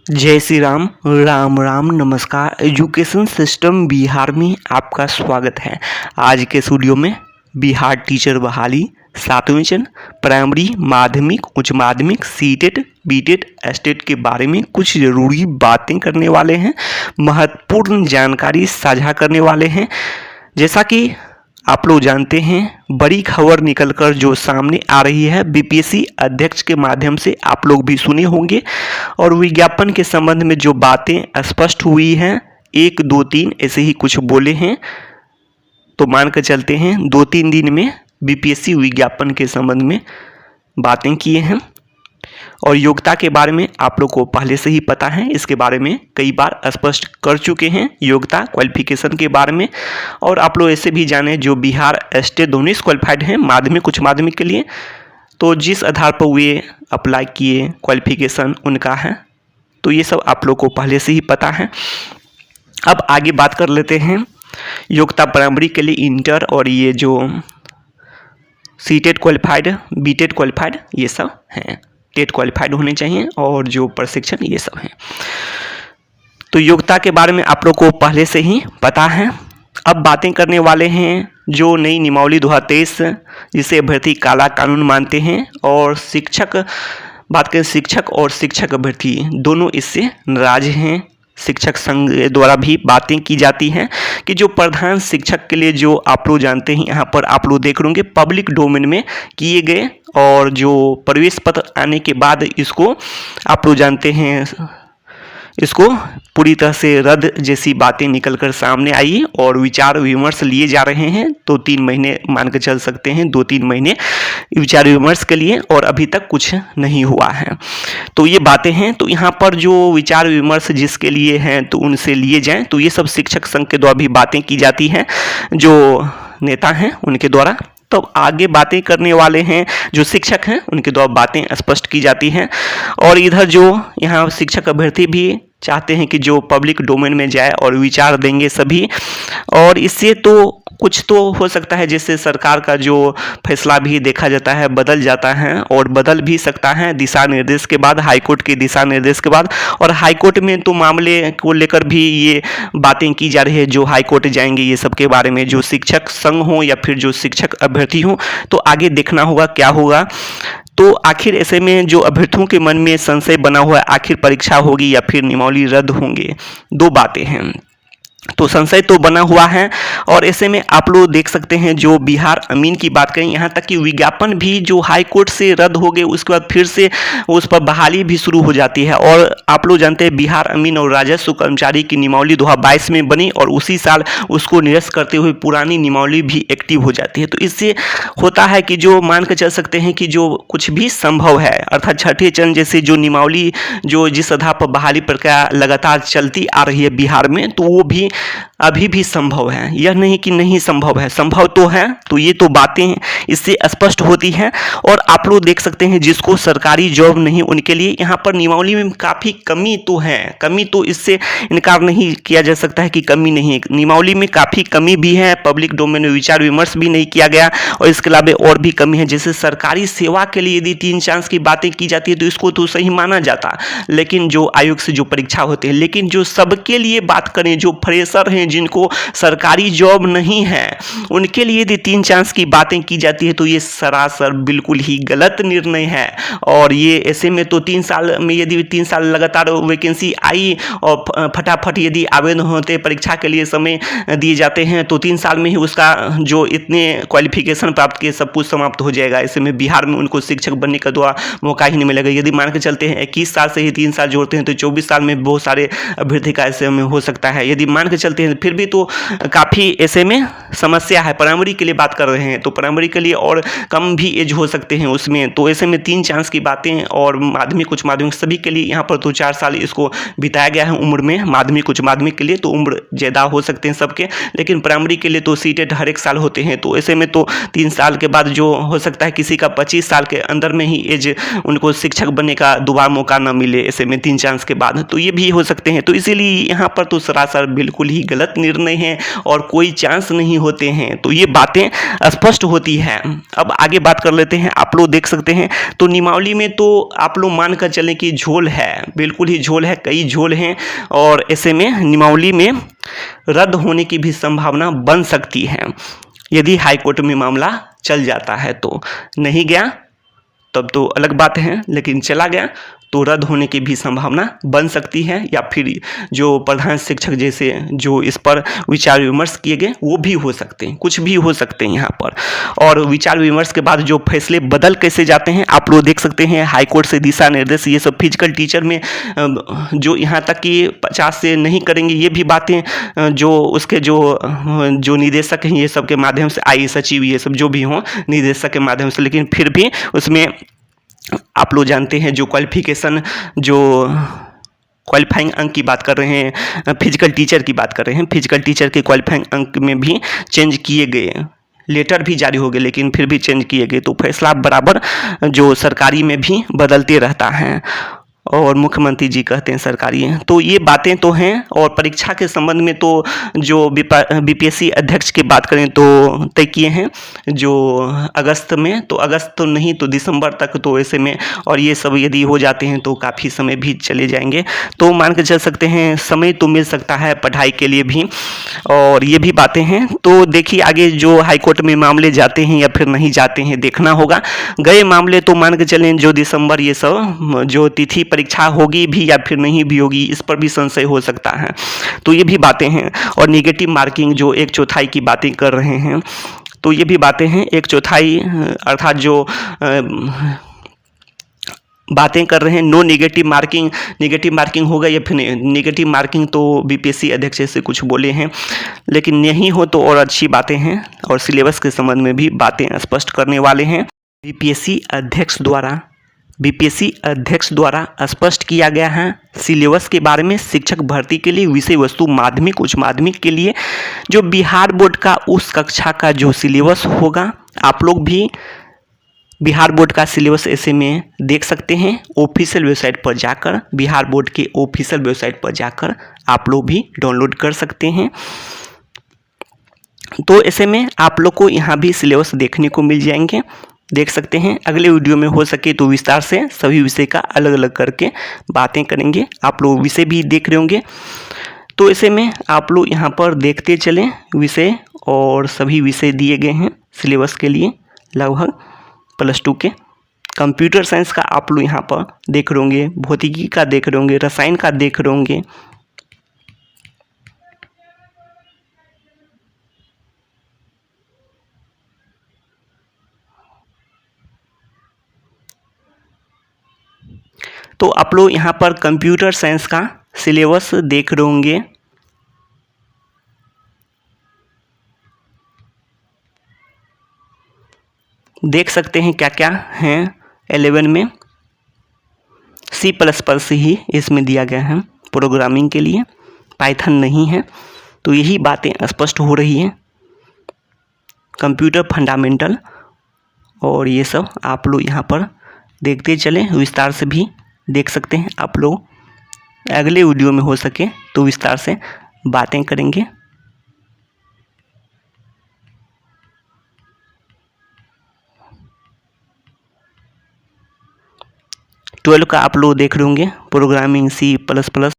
जय श्री राम, राम राम, नमस्कार। Education system Bihar में आपका स्वागत है। आज के स्टूडियो में बिहार टीचर बहाली 7वें चरण प्राइमरी, माध्यमिक, उच्च माध्यमिक, सीटेट, बीटेट, एस्टेट के बारे में कुछ ज़रूरी बातें करने वाले हैं, महत्वपूर्ण जानकारी साझा करने वाले हैं। जैसा कि आप लोग जानते हैं, बड़ी खबर निकलकर जो सामने आ रही है बीपीएससी अध्यक्ष के माध्यम से, आप लोग भी सुने होंगे। और विज्ञापन के संबंध में जो बातें स्पष्ट हुई हैं, 1, 2, 3 ऐसे ही कुछ बोले हैं, तो मान कर चलते हैं 2-3 दिन में बीपीएससी विज्ञापन के संबंध में बातें किए हैं। और योग्यता के बारे में आप लोग को पहले से ही पता है, इसके बारे में कई बार स्पष्ट कर चुके हैं, योग्यता क्वालिफिकेशन के बारे में। और आप लोग ऐसे भी जाने जो बिहार स्टेट दोनों क्वालिफाइड हैं माध्यमिक उच्च माध्यमिक के लिए, तो जिस आधार पर वे अप्लाई किए क्वालिफिकेशन उनका है, तो ये सब आप लोग को पहले से ही पता है। अब आगे बात कर लेते हैं। योग्यता प्राइमरी के लिए इंटर और ये जो सीटेट क्वालिफाइड, बीटेट क्वालिफाइड, ये सब हैं। टेट क्वालिफाइड होने चाहिए और जो प्रशिक्षण ये सब हैं। तो योग्यता के बारे में आप लोग को पहले से ही पता है। अब बातें करने वाले हैं जो नई नियमावली 2023 जिसे अभ्यर्थी काला कानून मानते हैं, और शिक्षक बात करें, शिक्षक और शिक्षक अभ्यर्थी दोनों इससे नाराज हैं। शिक्षक संघ द्वारा भी बातें की जाती हैं कि जो प्रधान शिक्षक के लिए जो आप लोग जानते हैं, यहाँ पर आप लोग देख रहे होंगे पब्लिक डोमेन में किए गए, और जो प्रवेश पत्र आने के बाद इसको आप लोग जानते हैं, इसको पूरी तरह से रद्द जैसी बातें निकलकर सामने आई और विचार विमर्श लिए जा रहे हैं। तो 3 महीने मान के चल सकते हैं, 2-3 महीने विचार विमर्श के लिए, और अभी तक कुछ नहीं हुआ है। तो ये बातें हैं। तो यहाँ पर जो विचार विमर्श जिसके लिए हैं तो उनसे लिए जाएं। तो ये सब शिक्षक संघ के द्वारा भी बातें की जाती हैं, जो नेता हैं उनके द्वारा। तो आगे बातें करने वाले हैं जो शिक्षक हैं, उनके द्वारा बातें स्पष्ट की जाती हैं। और इधर जो यहाँ शिक्षक अभ्यर्थी भी चाहते हैं कि जो पब्लिक डोमेन में जाए और विचार देंगे सभी, और इससे तो कुछ तो हो सकता है, जैसे सरकार का जो फैसला भी देखा जाता है बदल जाता है, और बदल भी सकता है दिशा निर्देश के बाद, हाईकोर्ट के दिशा निर्देश के बाद। और हाईकोर्ट में तो मामले को लेकर भी ये बातें की जा रही है, जो हाईकोर्ट जाएंगे ये सब के बारे में, जो शिक्षक संघ हो या फिर जो शिक्षक अभ्यर्थी हो। तो आगे देखना होगा क्या होगा। तो आखिर ऐसे में जो अभ्यर्थियों के मन में संशय बना हुआ है, आखिर परीक्षा होगी या फिर नियमावली रद्द होंगे, 2 बातें हैं। तो संशय तो बना हुआ है, और ऐसे में आप लोग देख सकते हैं जो बिहार अमीन की बात करें, यहाँ तक कि विज्ञापन भी जो हाई कोर्ट से रद्द हो गए, उसके बाद फिर से उस पर बहाली भी शुरू हो जाती है। और आप लोग जानते हैं बिहार अमीन और राजस्व कर्मचारी की नियमावली 2022 में बनी, और उसी साल उसको निरस्त करते हुए पुरानी नियमावली भी एक्टिव हो जाती है। तो इससे होता है कि जो मान कर चल सकते हैं कि जो कुछ भी संभव है, अर्थात छठे चरण जैसे जो नियमावली जो जिस आधार पर बहाली प्रक्रिया लगातार चलती आ रही है बिहार में, तो वो भी अभी भी संभव है। यह नहीं कि नहीं संभव है, संभव तो है। तो ये तो बातें इससे स्पष्ट होती हैं। और आप लोग देख सकते हैं जिसको सरकारी जॉब नहीं, उनके लिए यहाँ पर नियमावली में काफ़ी कमी तो है, कमी तो इससे इनकार नहीं किया जा सकता है कि कमी नहीं है। नियमावली में काफ़ी कमी भी है, पब्लिक डोमेन में विचार विमर्श भी नहीं किया गया, और इसके अलावा और भी कमी है। जैसे सरकारी सेवा के लिए यदि 3 चांस की बातें की जाती है तो इसको तो सही माना जाता, लेकिन जो आयोग से जो परीक्षा होते हैं, लेकिन जो सबके लिए बात करें, जो फ्रेशर हैं जिनको सरकारी जॉब नहीं है, उनके लिए यदि 3 चांस की बातें की जाती है तो ये सरासर बिल्कुल ही गलत निर्णय है। और ये ऐसे में तो 3 साल में यदि 3 साल लगातार वैकेंसी आई और फटाफट यदि आवेदन होते, परीक्षा के लिए समय दिए जाते हैं, तो 3 साल में ही उसका जो इतने क्वालिफिकेशन प्राप्त किए सब कुछ समाप्त हो जाएगा। ऐसे में बिहार में उनको शिक्षक बनने का दुआ मौका ही नहीं मिलेगा। यदि मान के चलते हैं 21 साल से ही 3 साल जोड़ते हैं तो 24 साल में बहुत सारे अभ्यर्थी का ऐसे में हो सकता है। यदि मान के चलते हैं फिर भी तो काफ़ी ऐसे में समस्या है। प्राइमरी के लिए बात कर रहे हैं तो प्राइमरी के लिए और कम भी एज हो सकते हैं उसमें, तो ऐसे में 3 चांस की बातें, और माध्यमिक उच्च माध्यमिक सभी के लिए यहाँ पर तो 4 साल इसको बिताया गया है उम्र में। माध्यमिक उच्च माध्यमिक के लिए तो उम्र ज़्यादा हो सकते हैं सबके, लेकिन प्राइमरी के लिए तो सीटेट हर एक साल होते हैं। तो ऐसे में तो 3 साल के बाद जो हो सकता है किसी का 25 साल के अंदर में ही एज उनको शिक्षक बनने का दोबारा मौका न मिले, ऐसे में 3 चांस के बाद, तो ये भी हो सकते हैं। तो इसीलिए यहाँ पर तो सरासर बिल्कुल ही गलत गलत निर्णय है और कोई चांस नहीं होते हैं। तो ये बातें स्पष्ट होती है। अब आगे बात कर लेते हैं। आप लोग देख सकते हैं तो नियमावली में तो आप लोग मान कर चलें कि झोल है, बिल्कुल ही झोल है, कई झोल हैं और ऐसे में नियमावली में रद्द होने की भी संभावना बन सकती है यदि हाईकोर्ट में मामला चल जाता है। तो नहीं गया तब तो अलग बात है, लेकिन चला गया तो रद्द होने की भी संभावना बन सकती है, या फिर जो प्रधान शिक्षक जैसे जो इस पर विचार विमर्श किए गए वो भी हो सकते हैं, कुछ भी हो सकते हैं यहाँ पर। और विचार विमर्श के बाद जो फैसले बदल कैसे जाते हैं आप लोग देख सकते हैं। हाईकोर्ट से दिशा निर्देश, ये सब फिजिकल टीचर में जो यहाँ तक कि 50 से नहीं करेंगे, ये भी बातें जो उसके जो निदेशक हैं ये सब के माध्यम से, आई सचिव ये सब जो भी हों निदेशक के माध्यम से, लेकिन फिर भी उसमें आप लोग जानते हैं जो क्वालिफिकेशन, जो क्वालिफाइंग अंक की बात कर रहे हैं, फिजिकल टीचर की बात कर रहे हैं, फिजिकल टीचर के क्वालिफाइंग अंक में भी चेंज किए गए, लेटर भी जारी हो गए लेकिन फिर भी चेंज किए गए। तो फैसला बराबर जो सरकारी में भी बदलते रहता है और मुख्यमंत्री जी कहते हैं सरकारी है। तो ये बातें तो हैं। और परीक्षा के संबंध में तो जो बीपीएससी अध्यक्ष की बात करें तो तय किए हैं जो अगस्त में, तो अगस्त तो नहीं तो दिसंबर तक, तो ऐसे में और ये सब यदि हो जाते हैं तो काफ़ी समय भी चले जाएंगे। तो मान के चल सकते हैं समय तो मिल सकता है पढ़ाई के लिए भी, और ये भी बातें हैं। तो देखिए आगे जो हाईकोर्ट में मामले जाते हैं या फिर नहीं जाते हैं देखना होगा। गए मामले तो मान के चलें जो दिसंबर ये सब जो तिथि परीक्षा होगी भी या फिर नहीं भी होगी, इस पर भी संशय हो सकता है। तो ये भी बातें हैं। और नेगेटिव मार्किंग जो 1/4 की बातें कर रहे हैं, तो ये भी बातें हैं। 1/4 अर्थात जो बातें कर रहे हैं नो नेगेटिव मार्किंग होगा या फिर नेगेटिव मार्किंग, तो बीपीएससी अध्यक्ष से कुछ बोले हैं, लेकिन नहीं हो तो और अच्छी बातें हैं। और सिलेबस के संबंध में भी बातें स्पष्ट करने वाले हैं। बीपीएससी अध्यक्ष द्वारा स्पष्ट किया गया है सिलेबस के बारे में। शिक्षक भर्ती के लिए विषय वस्तु माध्यमिक उच्च माध्यमिक के लिए जो बिहार बोर्ड का उस कक्षा का जो सिलेबस होगा, आप लोग भी बिहार बोर्ड का सिलेबस ऐसे में देख सकते हैं ऑफिशियल वेबसाइट पर जाकर, बिहार बोर्ड के ऑफिशियल वेबसाइट पर जाकर आप लोग भी डाउनलोड कर सकते हैं। तो ऐसे में आप लोग को यहाँ भी सिलेबस देखने को मिल जाएंगे, देख सकते हैं। अगले वीडियो में हो सके तो विस्तार से सभी विषय का अलग अलग करके बातें करेंगे। आप लोग विषय भी देख रहे होंगे, तो ऐसे में आप लोग यहाँ पर देखते चलें विषय, और सभी विषय दिए गए हैं सिलेबस के लिए लगभग +2 के। कंप्यूटर साइंस का आप लोग यहाँ पर देख रहे होंगे, भौतिकी का देख रहे होंगे, रसायन का देख रहे होंगे। तो आप लोग यहाँ पर कंप्यूटर साइंस का सिलेबस देख रहे होंगे। देख सकते हैं क्या क्या हैं। 11 में C++ ही इसमें दिया गया है प्रोग्रामिंग के लिए, पाइथन नहीं है। तो यही बातें स्पष्ट हो रही हैं। कंप्यूटर फंडामेंटल और ये सब आप लोग यहाँ पर देखते चलें, विस्तार से भी देख सकते हैं आप लोग। अगले वीडियो में हो सके तो विस्तार से बातें करेंगे। 12 का आप लोग देख रहे होंगे प्रोग्रामिंग C++।